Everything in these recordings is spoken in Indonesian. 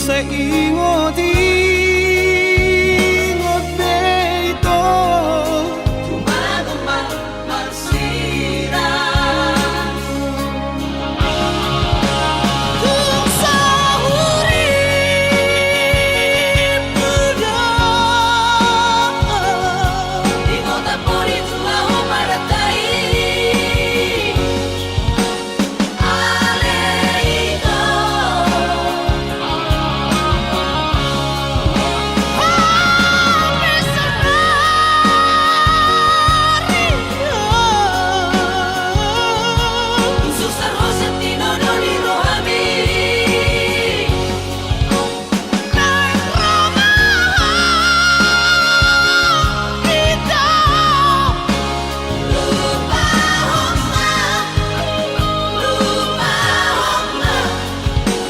sa ingot ingot dito Gumagamba magsira kung sa urip mo na Di ko tapunin sumaho para tayo Alito Sus arroz at tinonoliro kami Lupahong na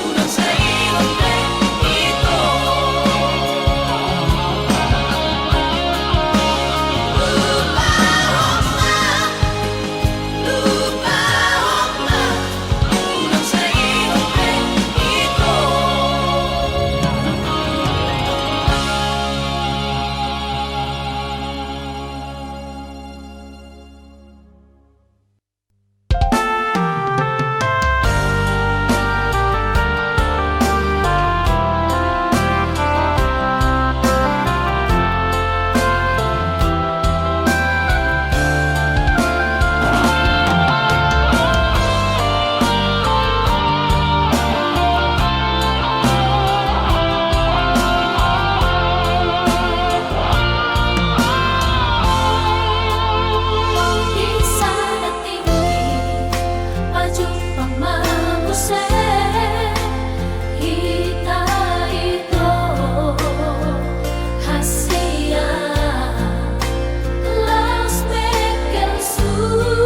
Unang sa iyong ito Lupahong na Unang sa iyong ito Minsan at tingin Pajupang maguse Hita ito Hasia Las mekan supi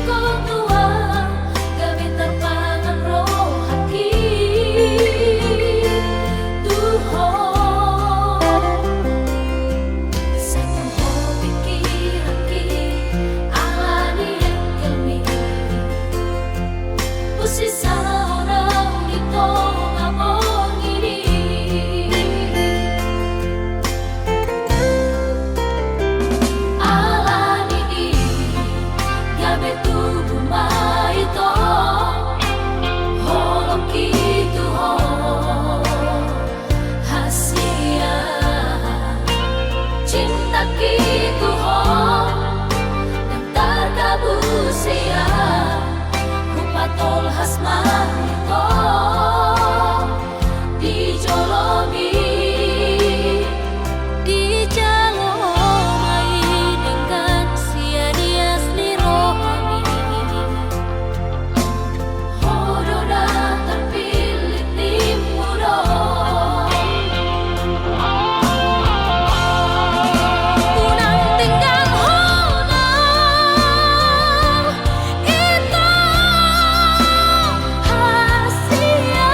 ko tua Gamit ang pangamrohaki Duho Sa tuho pikiraki Alani ang kami Pusisa orang ito ngabong ini Alani gabe tubuh ito Holong kitu ho Hasia Cinta kitu ho Yang terkabusia Kupatol hasman ito Dijolomi Dijalomai dengan sia-sia rohani Hododa terpilih timuro Unang tinggal honang Ito hasia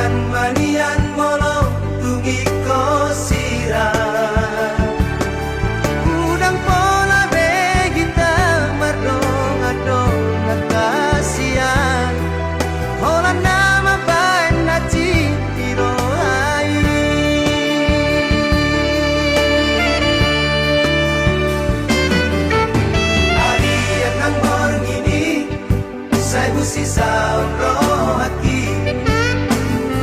Kan manian molong tungi ko sirah Udang pola begita mardong adong nakasian Hola nama bain na cintiro ai Arian ng morong ini Say busi sa roh hati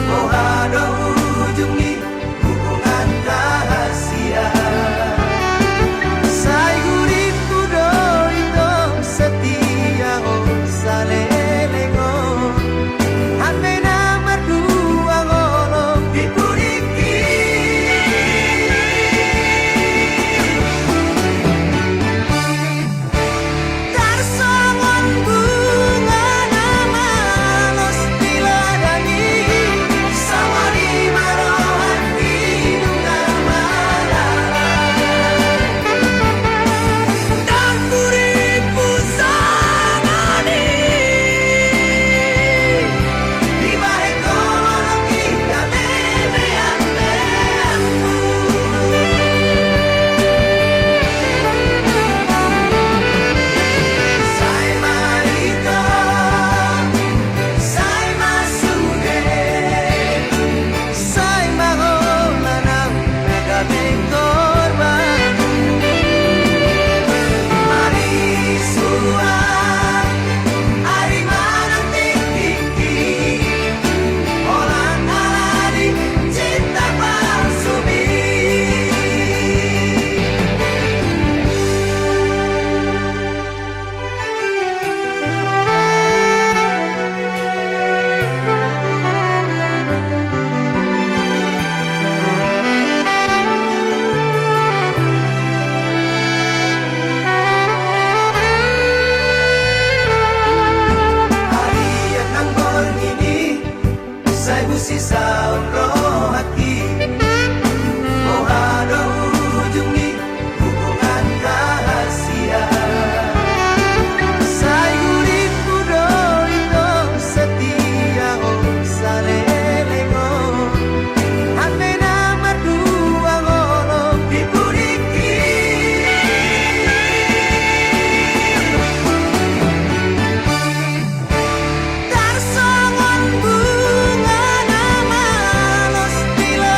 Oh ada ujung nih hubungan rahasia Say guriku do itu setia oh salelengo Hati nomor dua ngolong dipuriki Tarsongon bunga nama los diladani Sawari marohan hidungan malala Dan buriku samani Di balik kolong kita memean-meanmu Say marito, say masude Say maholanang nagabing korban Mari suat, ari manang tiki Olan alari cinta palsumi Harian ng borong ini Say busi sa roh hati Oh ada ujung nih hubungan rahasia Say guriku do itu setia oh salelengo Hati nomor dua ngolong dipuriki Tarsongon bunga nama los diladani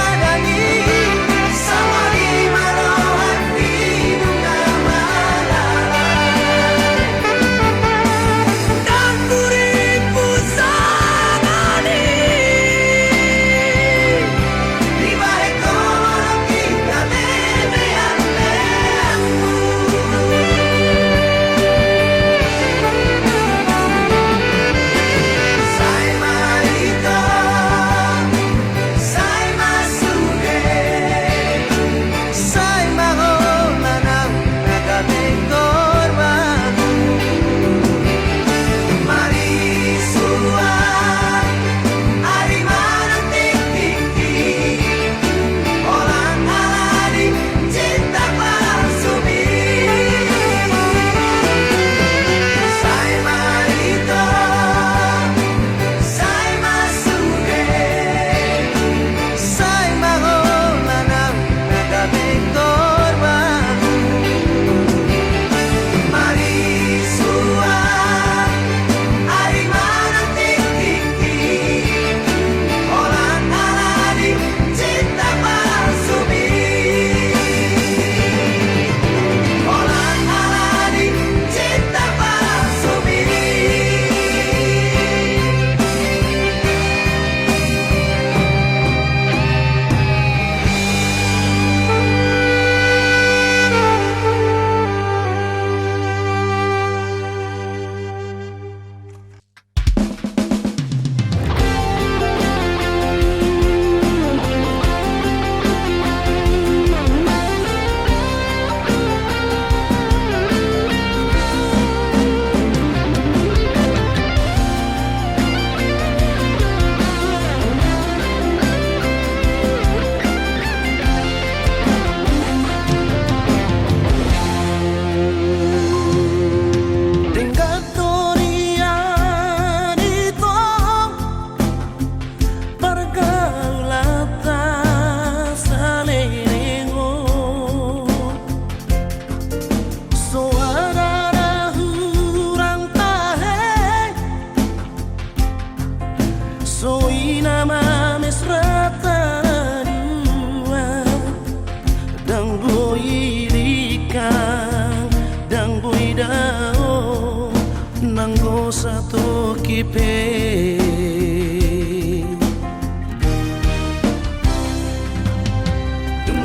uripe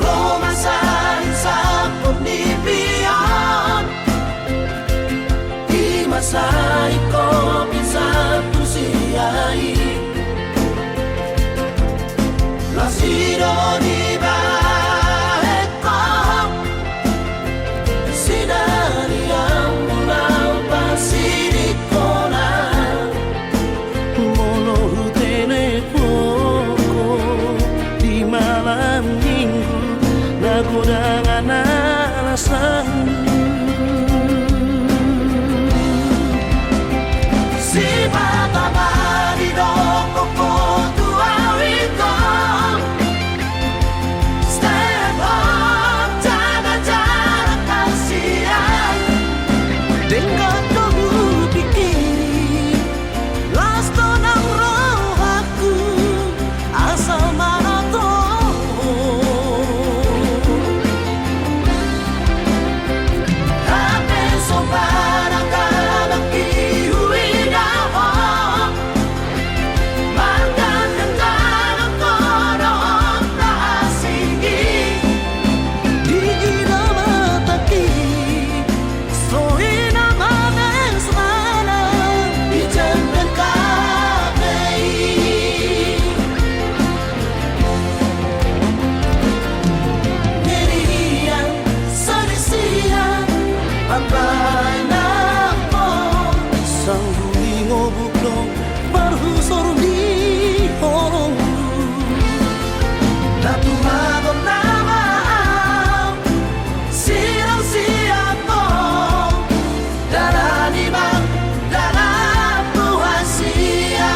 Romasan sampun dipian di masa iko bisa bersiai Lasiro di baeko Sinari yang pulau Pasirikona Molo telepoko di malam minggu Nakudangan alasan Si mata mari doko kotu awiko Stand up, jaga jarak kasihan Dengan kamu pikir Lasto nang roh aku Asal mana Tapi sobarang kabang iuwidaho Makan dengan kodoh tak asinggi Di nama taki Soy nama mesrana Ijangan kabay Nerian Sanisian Pagpay na po Sang huling obuklong Parhusor di horong Natumagom na maam Sirang siya ko Dala ni bang dala buhay siya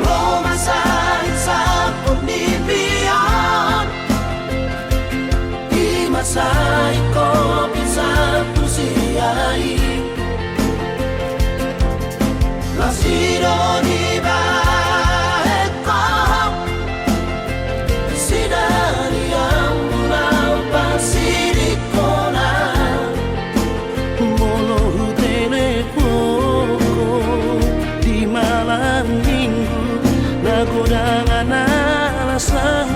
Romasan sampun dipian Di masa iko bisa bersiai Lasiro di baeko Sinari yang pulau Pasirikona Molo telepoko di malam minggu Nakudangan alasan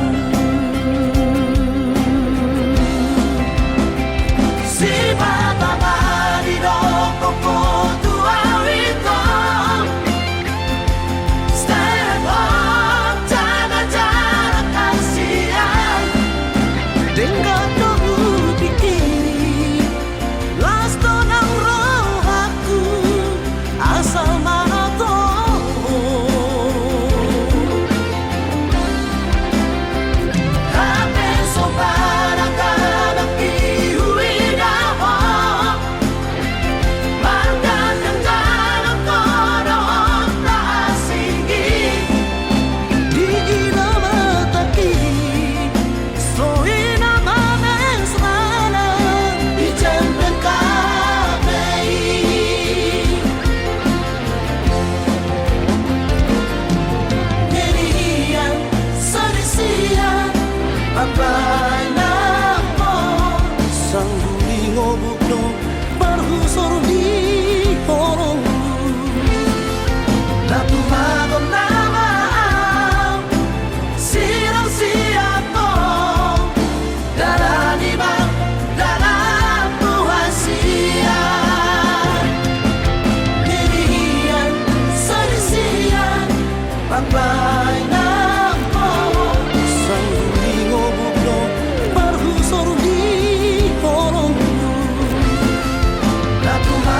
Si mata mari doko kotu awiko Stand up, jaga jarak kasihan Dengan kamu pikir Lasto nang roh aku Asal mana Tapi sobarang kabang iuwidaho Makan dengan kodoh tak asinggi Di nama taki Soy nama mesrana Ijangan kabay Nerian Sanisian Pagpay na po Sang huling obuklong Parhusor di horong Natumagom na maam Sirang siya ko Dala ni bang dala buhay siya Nerian Sanisian Pagpay na po Sang huling obuklong Parhusor di horong Natumagom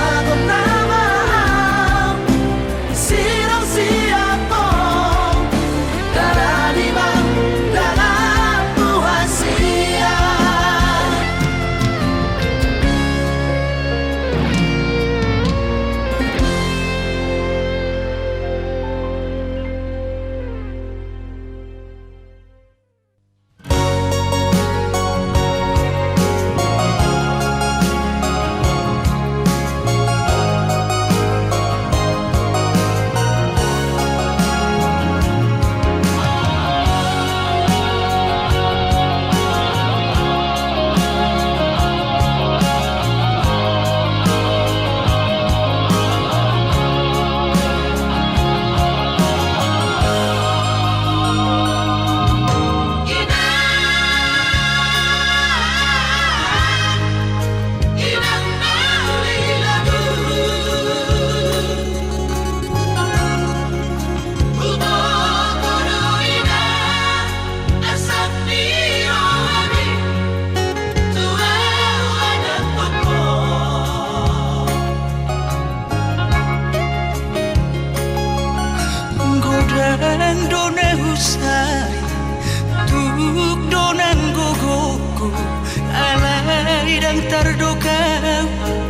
Ricardo kau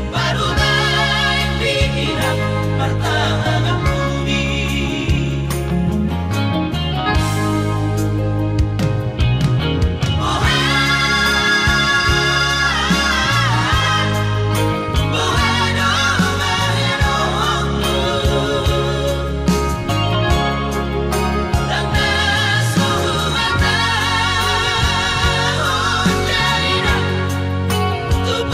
baru naik pikiran pertahanan budi. Tu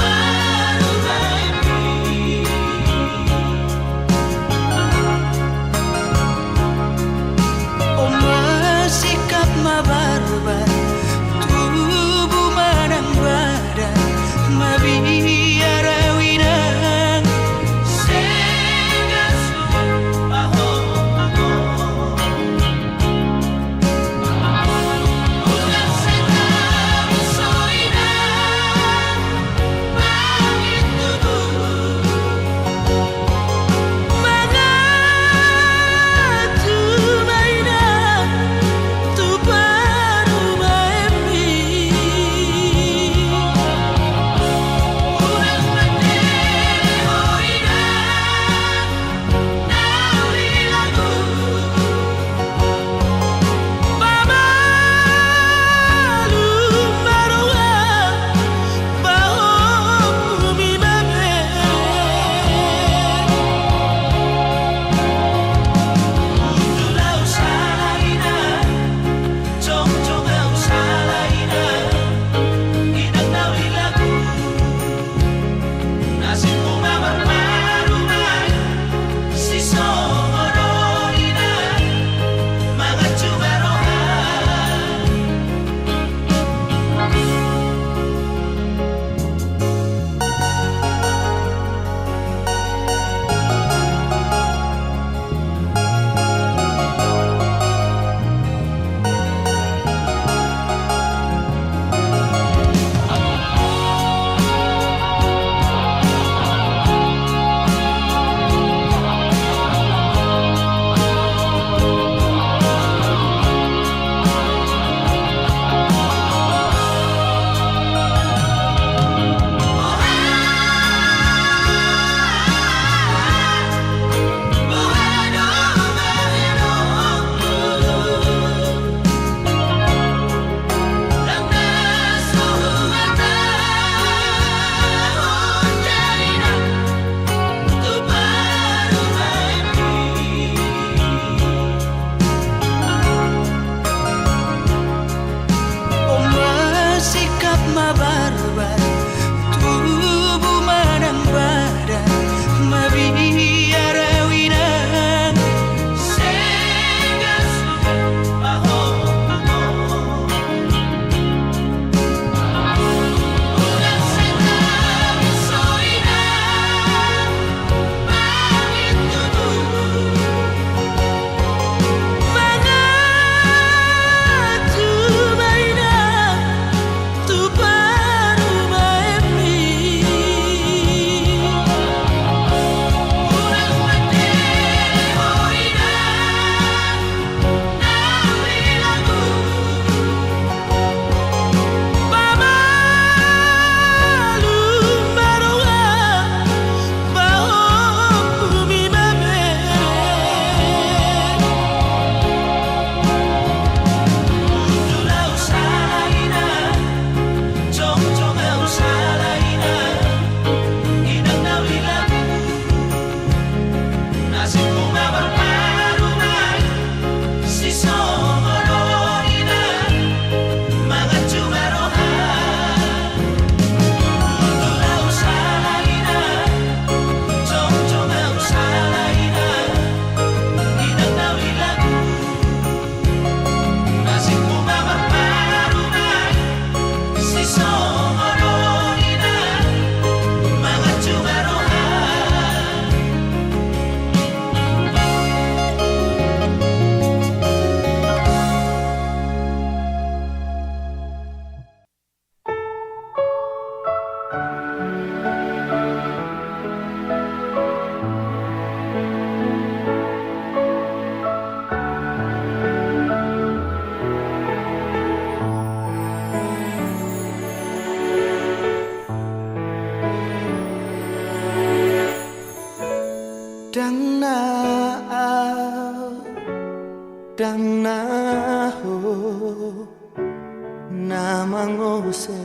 namangose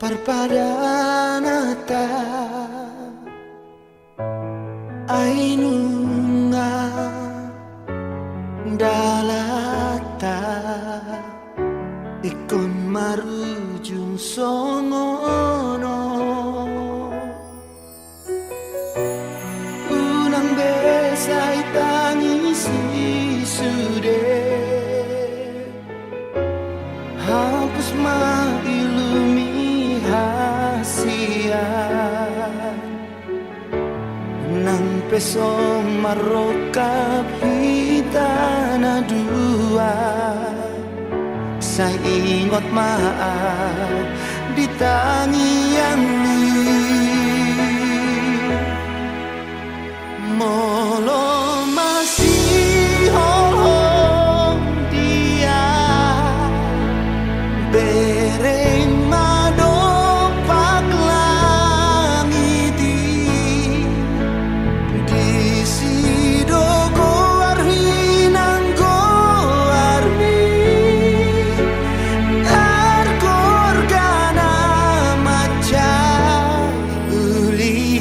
parpadanata ainunga dalata ikon marujung songono unang besai tangisi sude hapus mailumi hasian nang peso marokap hitana dua saya ingot maaf di tangian molo masih holong dia bereng madopak langiti di sidogo arhinang goarmi argorgana maca uli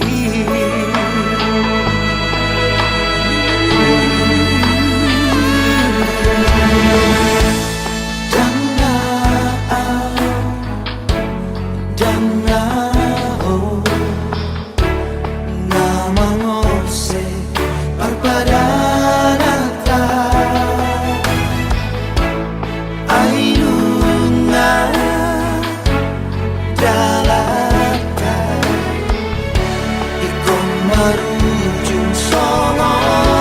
marujung songono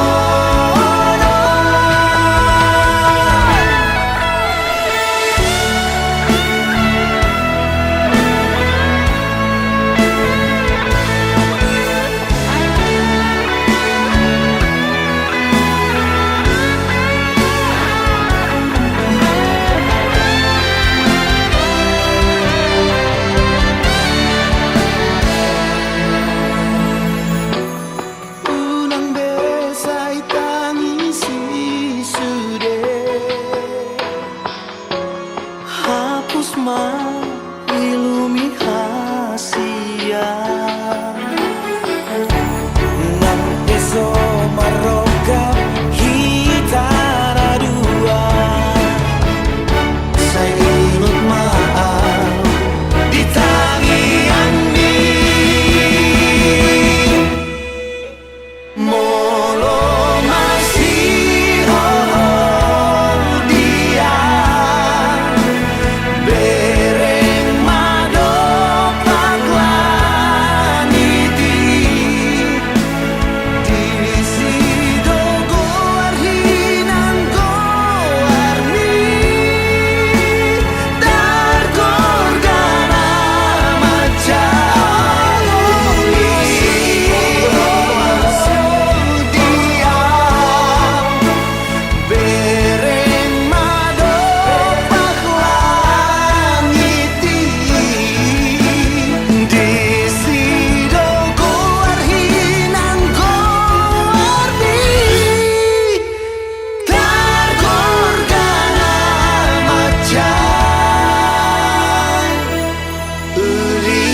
unang besai tangisi sude hapus mailumi hasian nang peso marokap hitara dua saya ingat maaf di tangian molo masih dia bereng madopak langiti di sidogo arhinang goarmi dargorgana maca dia bereng madopak langiti di sidogo arhinang goarmi dargorgana maca uli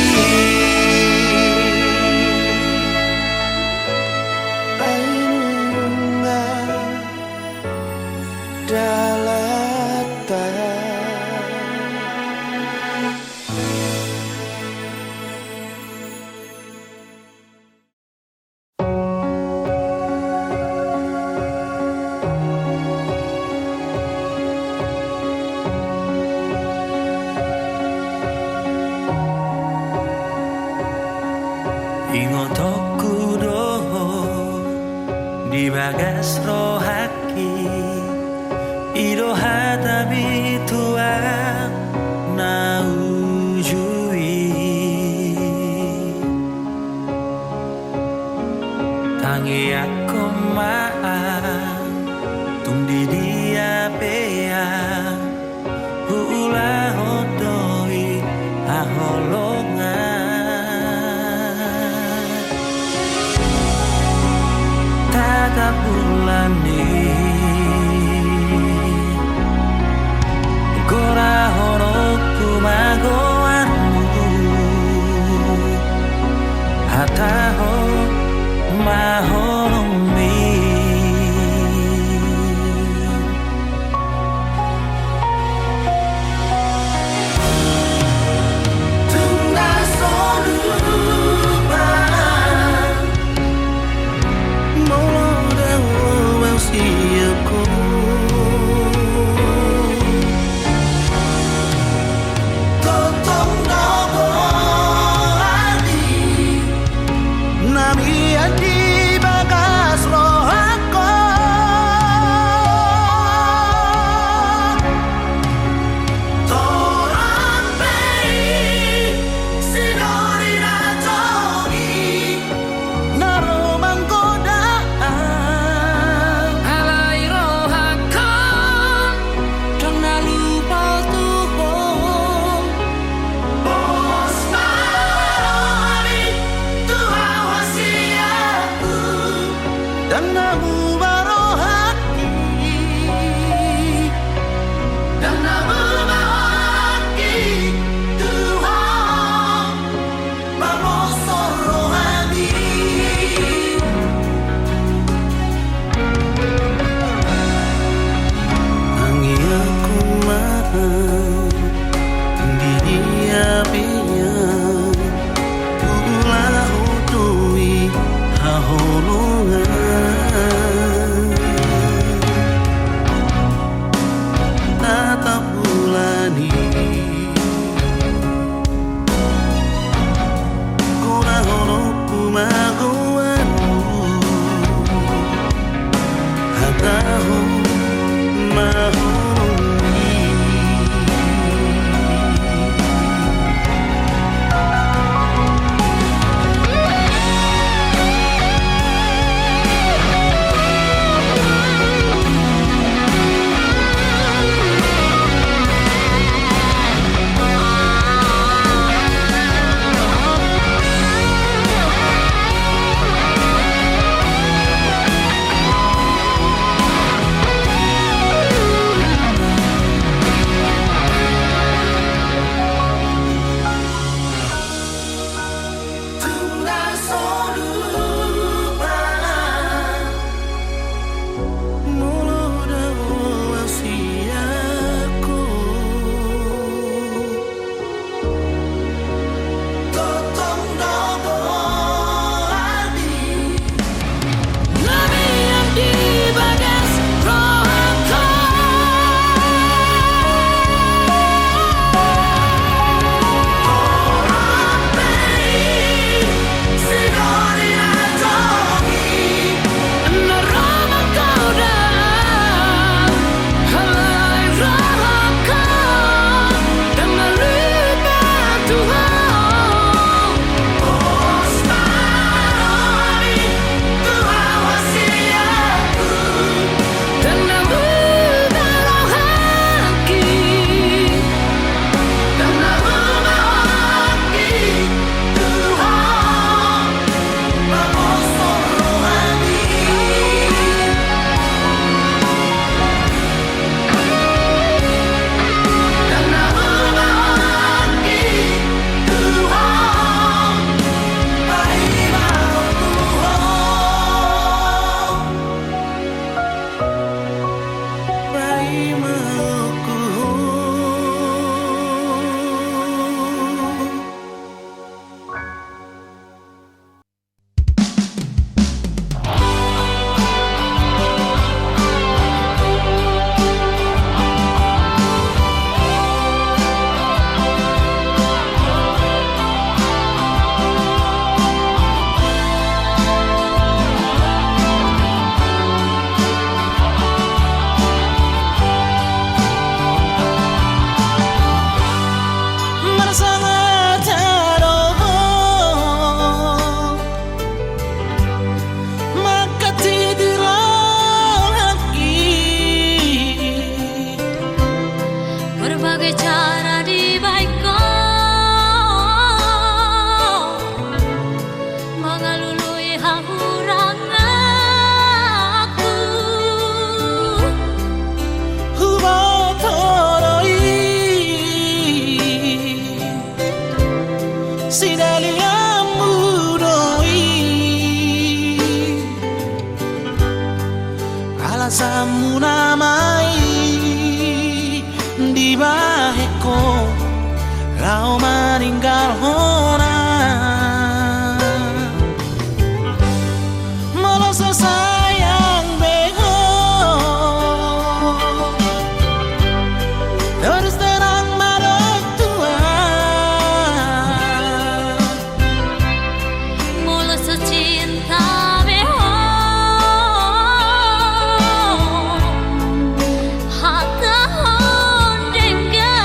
ainunga dalata ingot aku doho di bagas rohaki ido hatabi tuang na ujui tangi aku maaf tung di dia pea hula hodoi aholongan tatap bulan ni gora horok jagoanmu Hataho mahomi Tunda sorupa Molo dewo ang siyaku Toto kau meninggal merasa sayang bego terus terang marah tua Mulus cinta beho Hata hondengga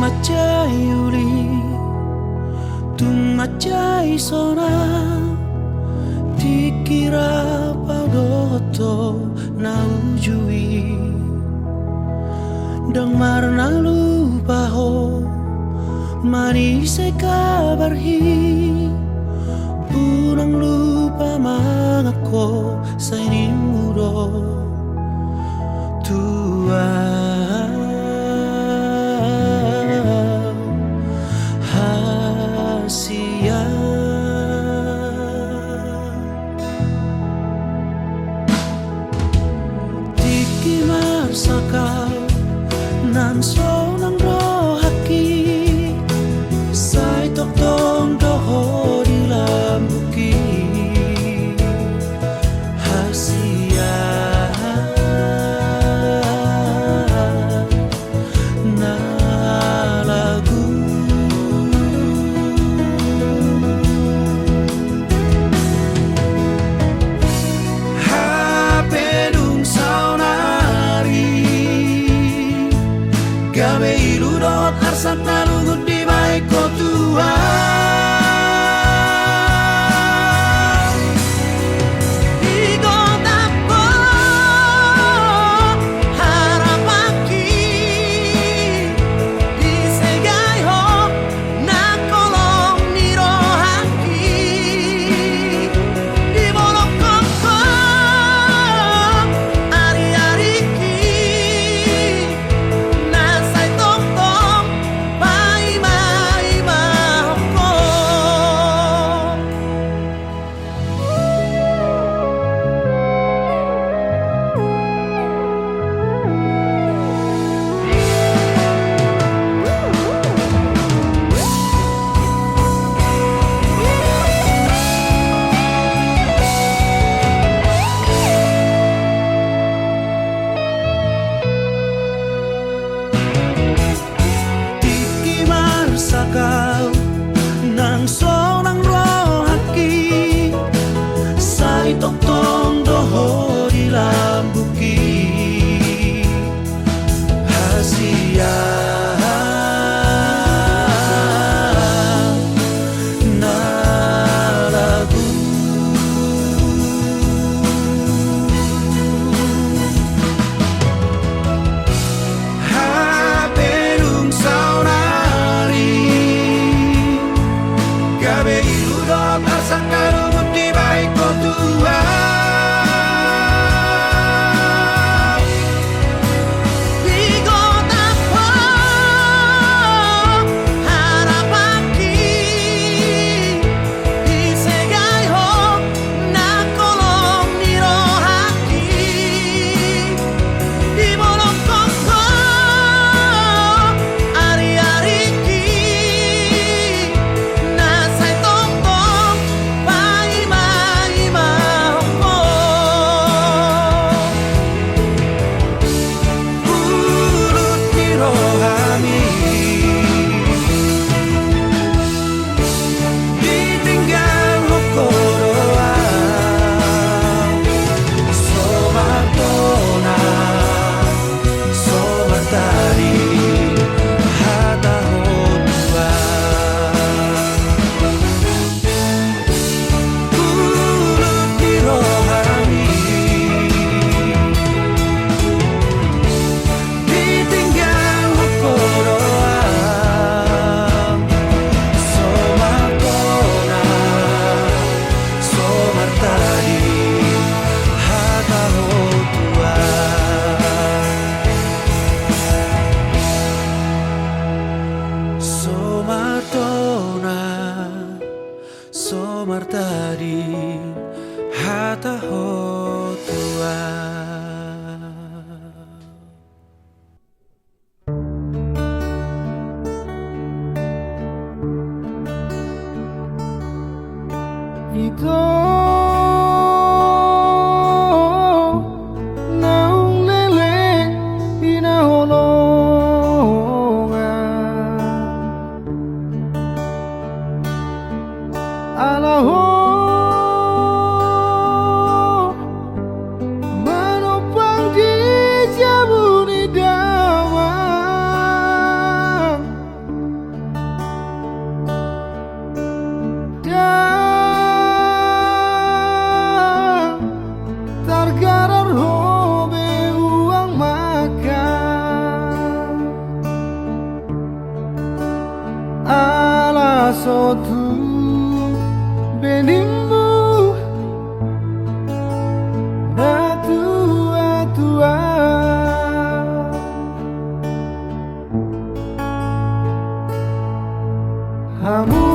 Tumacai uli, tumacai sona, dikira padoto naujui, dang marna lupa ho, mari se kabarhi, pulang lupa mangako sa inimuro tua. Sakal nan so nang rohaki sai tok tong doho di lambuki hasia na lagu hapedung sauna gawe iludot arsat nalugut di baik ko Tuhan Igot apa harapaki disegai ho nakolong nirohaki di bolong koko ari-ariki sakal nang so nang rohaki sai tok tong doho di lambuki hasia na lagu hapedung sauna gawe iludot arsang karungut di baik ko Tuhan Igot apa harapaki disegai ho nakolong nirohaki di bolong koko ari-ariki Somartadi hata hotua. Ito naung lele pinaholongan alaho manopang di jabuni daman sotu benimmu na tua-tua kamu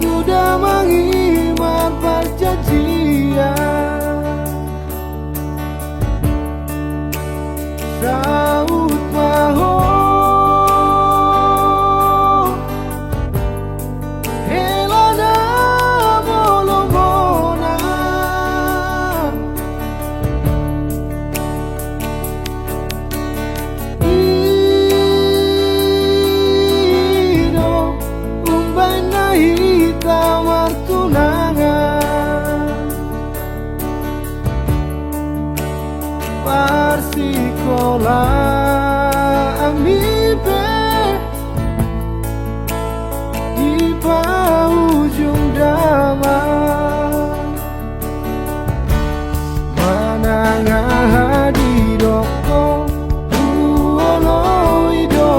sudah mengimat perjanjian Saud maho Helana molomona Ino umbai na hitam tunangan Parsikola amibe di ujung damai manangah di doko uolo ido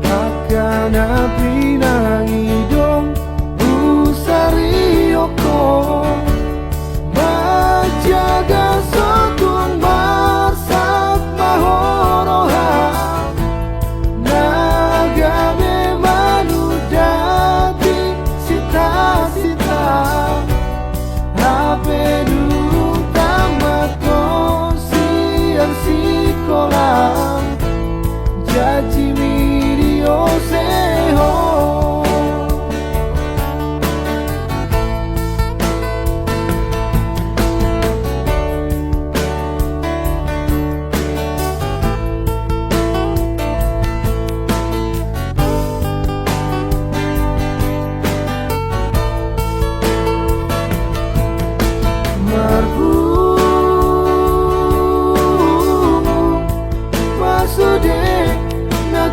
akan api nangidong usari oko majaga sotun marsak mahoroha nagame manudati sita-sita hape dulu tamat siang sekolah jaji video seho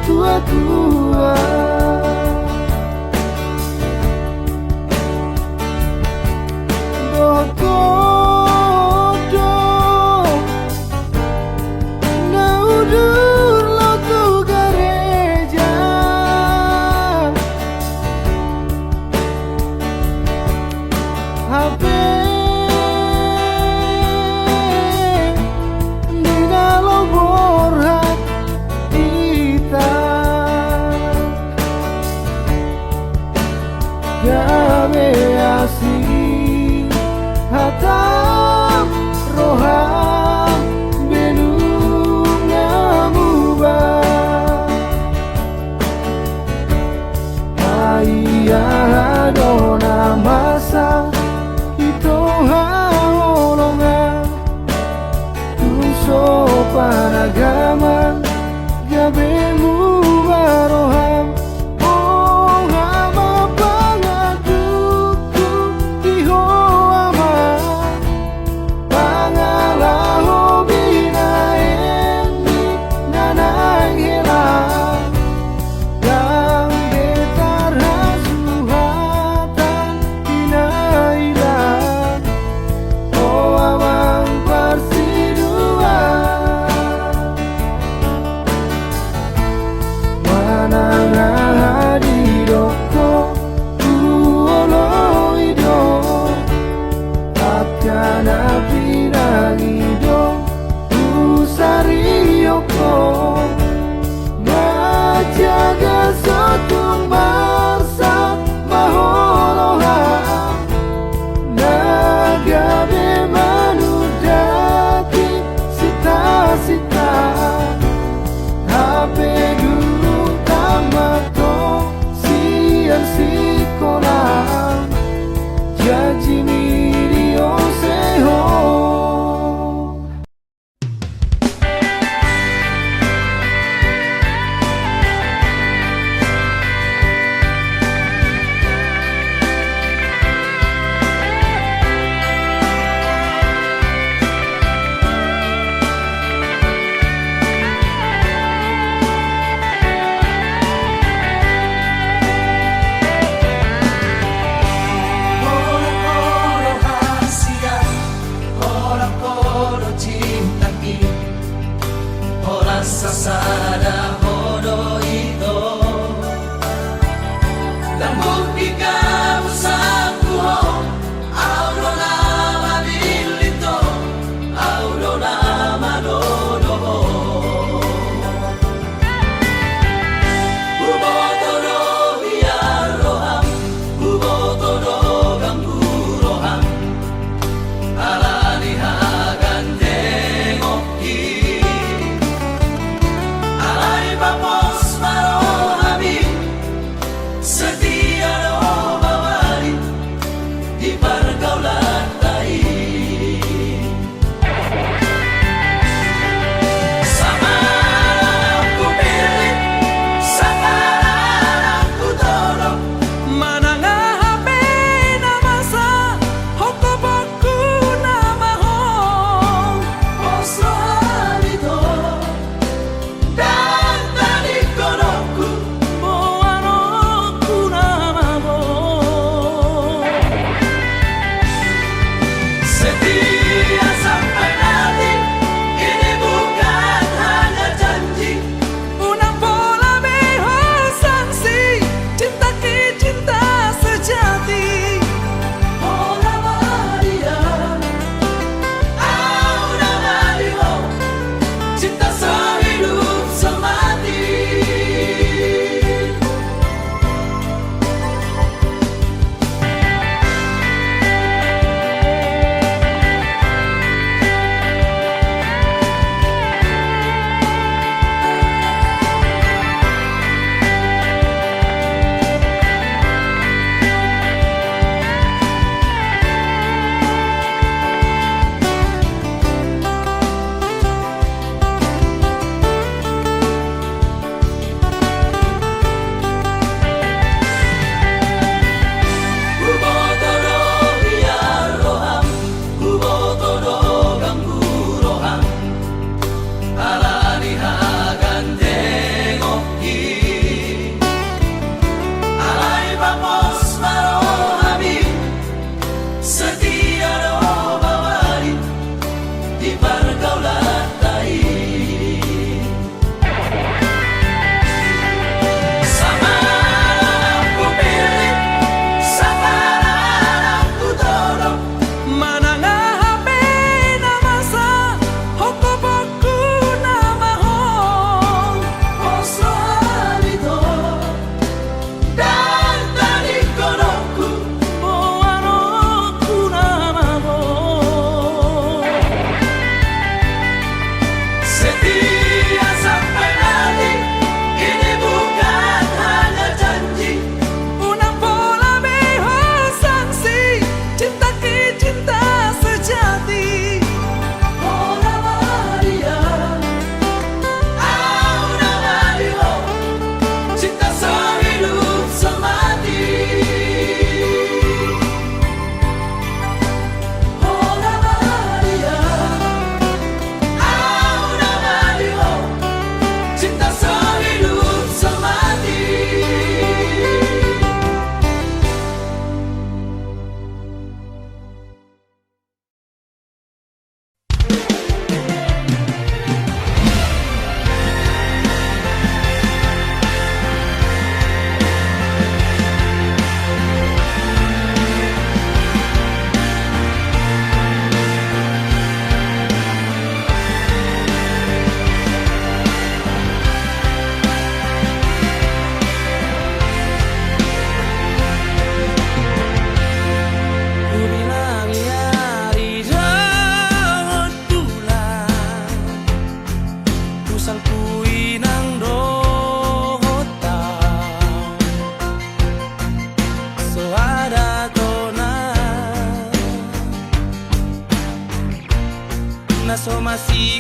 tua-tua do na udur lo tu gereja HP di dalam borhat Gabe asing hatam roham benunga mubah ayah dona masa itu haolongan tunso panagaman gabe mubaroham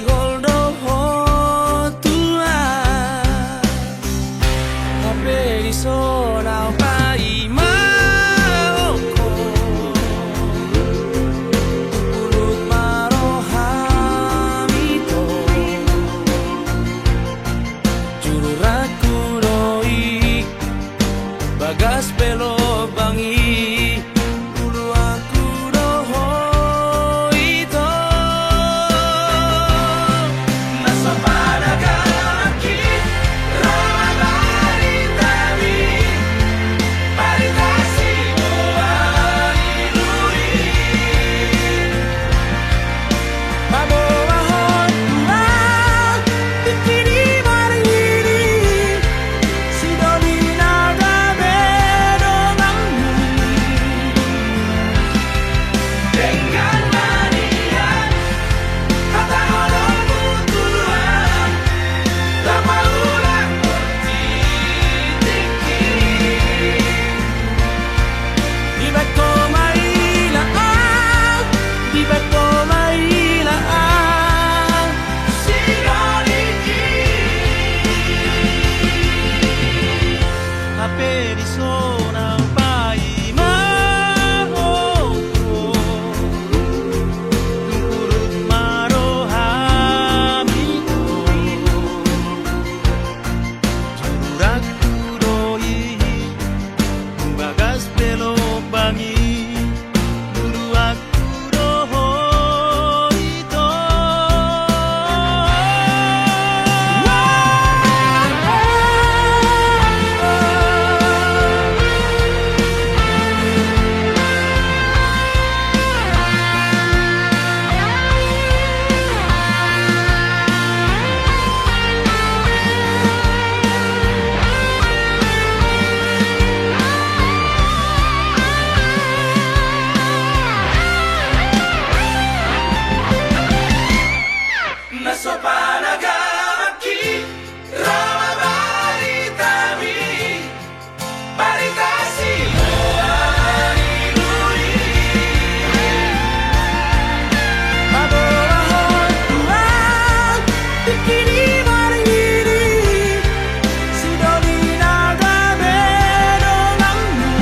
holdo tua Hape di sona pai maoko Pulut marohamito Juru raku doi Bagas pelo bangi Dulu aku doho ito Nasa panagalaki Ramabali tami Paritasi mo aliluri Mabawahon na Bikini marini Sidolina gabedo nangmu Dengan manian Kata orang butuhan Lama ulang bertitik Di beko mailaan Di beko mailaan Sinoliki Hape di sona pai maoko Turut marohamito Juraku doi Bagas pelo bangi Dulu aku doho ito Naso panagamaki Ramabali tami Paritasi mo aliluri Mabawahon tuan Bikini marini Sidolina gabedo nangmu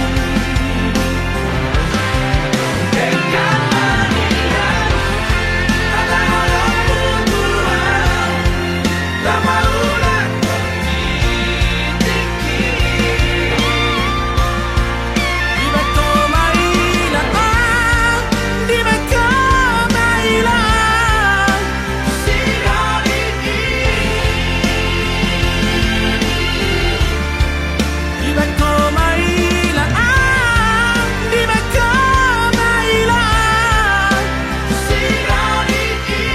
Dengan manian Kata orang butuhan Lama ulang bertitik Di beko mailaan Di beko mailaan Sinoliki Di beko mailaan Di beko mailaan Sinoliki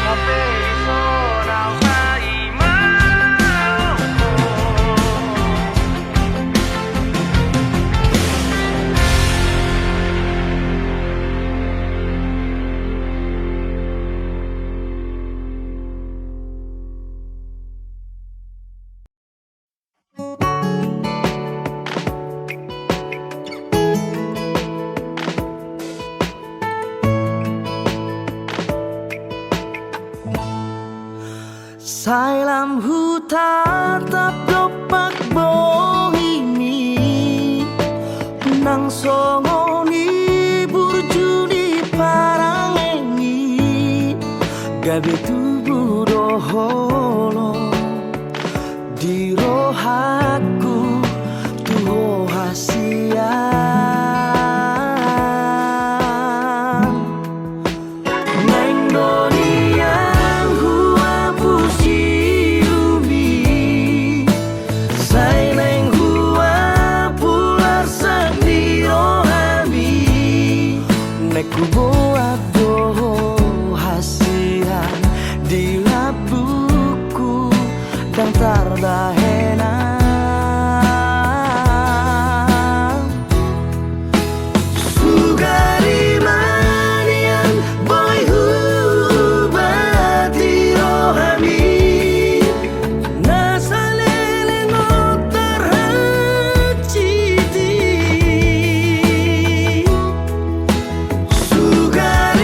Hape di sona pai maoko Sailam huta dopak bohimi Nang songoni burjuni parangengi Gabe tubuh doholo Di rohaku tuho hasian Neng donian hua pusiumi Sai neng hua pular sendiro hami Neku buat doho hasian Di labuku dan tardahena Sugari manian boy hubati rohami Nasalele notar haciti Sugari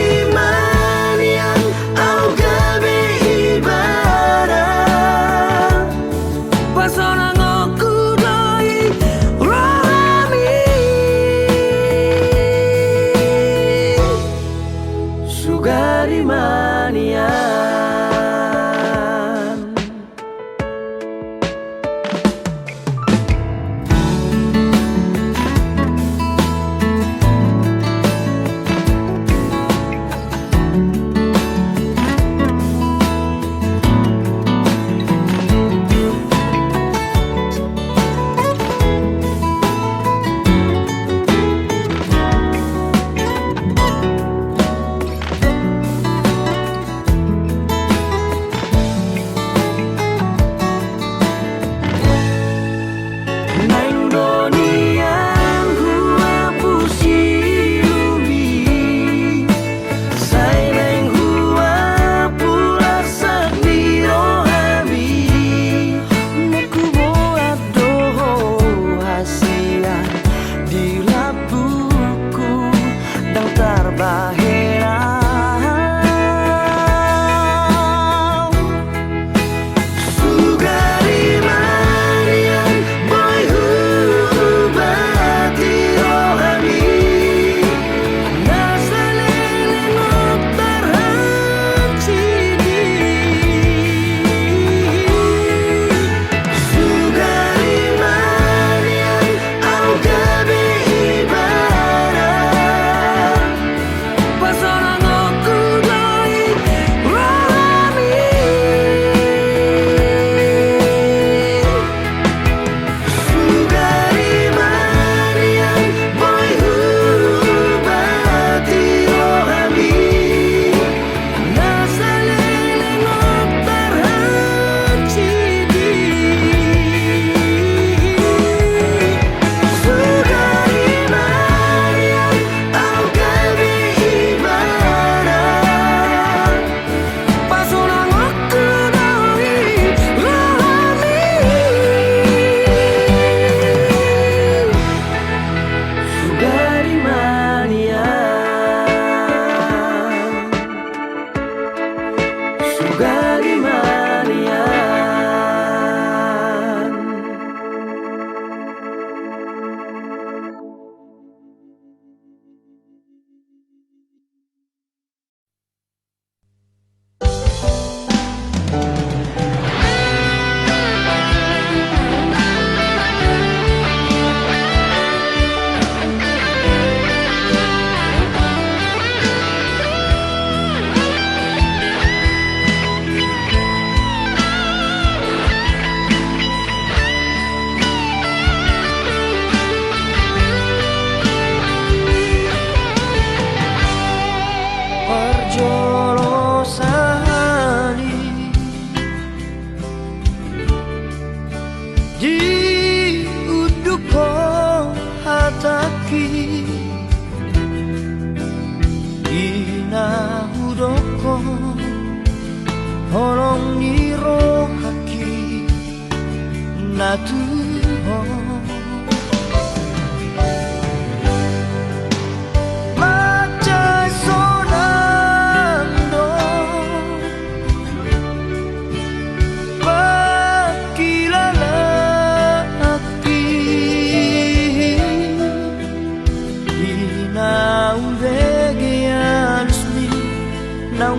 Sugari Manian.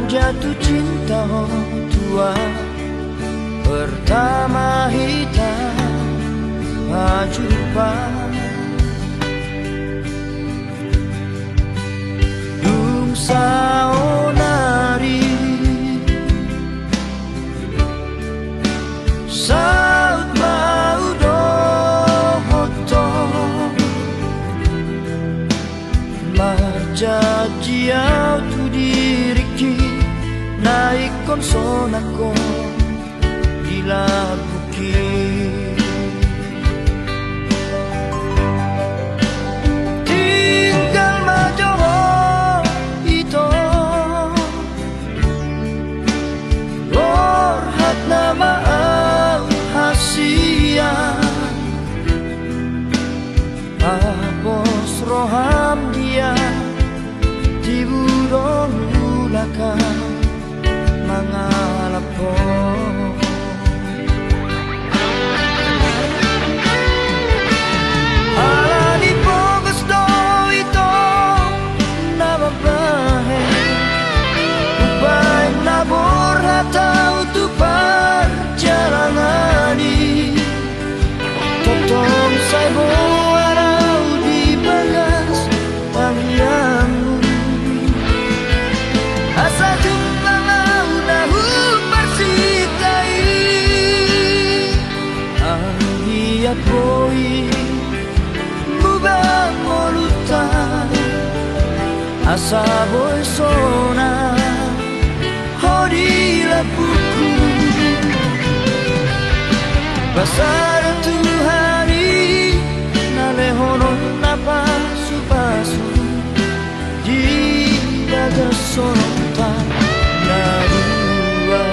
Jatuh cinta tua pertama hitam jumpa dung saonari saat mau dohotong majajiau tu diriki naik konsonako di bukit tinggal majoho itu lorhat nama hasia apos roham dia di burung ulakan mangalap ko alani po gusto ito na mabahe asa boy sona hodi la buku pasar tu hari nale honon napa supasu di daga sonota narua.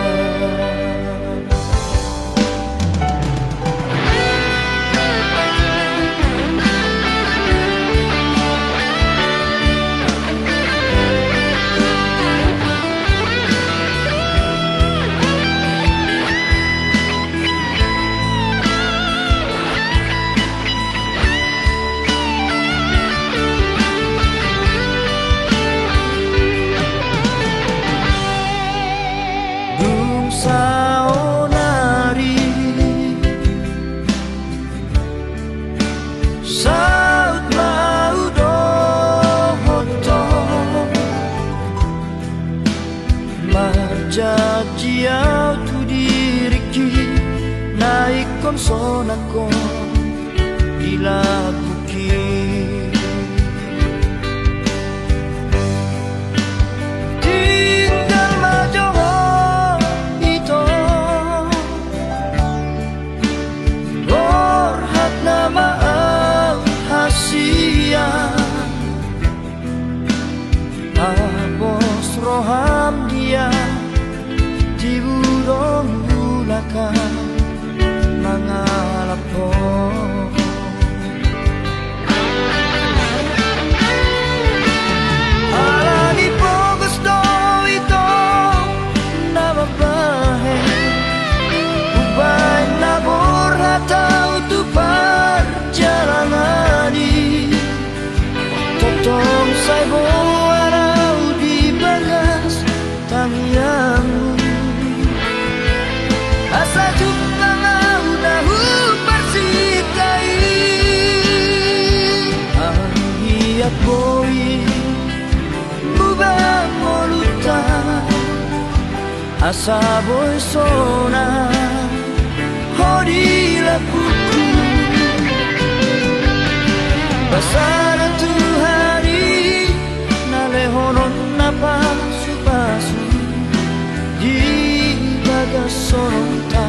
Jajiau tu diriki naik konsonako ila buki tinggal majoho ito borhat nama au hasia abos roham dia di burung bulakan mangalap po alani po gusto ito na mabahe ubay na borhataw tupar jalangani totong saibo araw di bagas tangyang asa jumpa ngau dahu persikai ang hiat boy mubang moluta asa boy sona hodi la buku pasar tu hari nale honon napa supasu di bagas sononta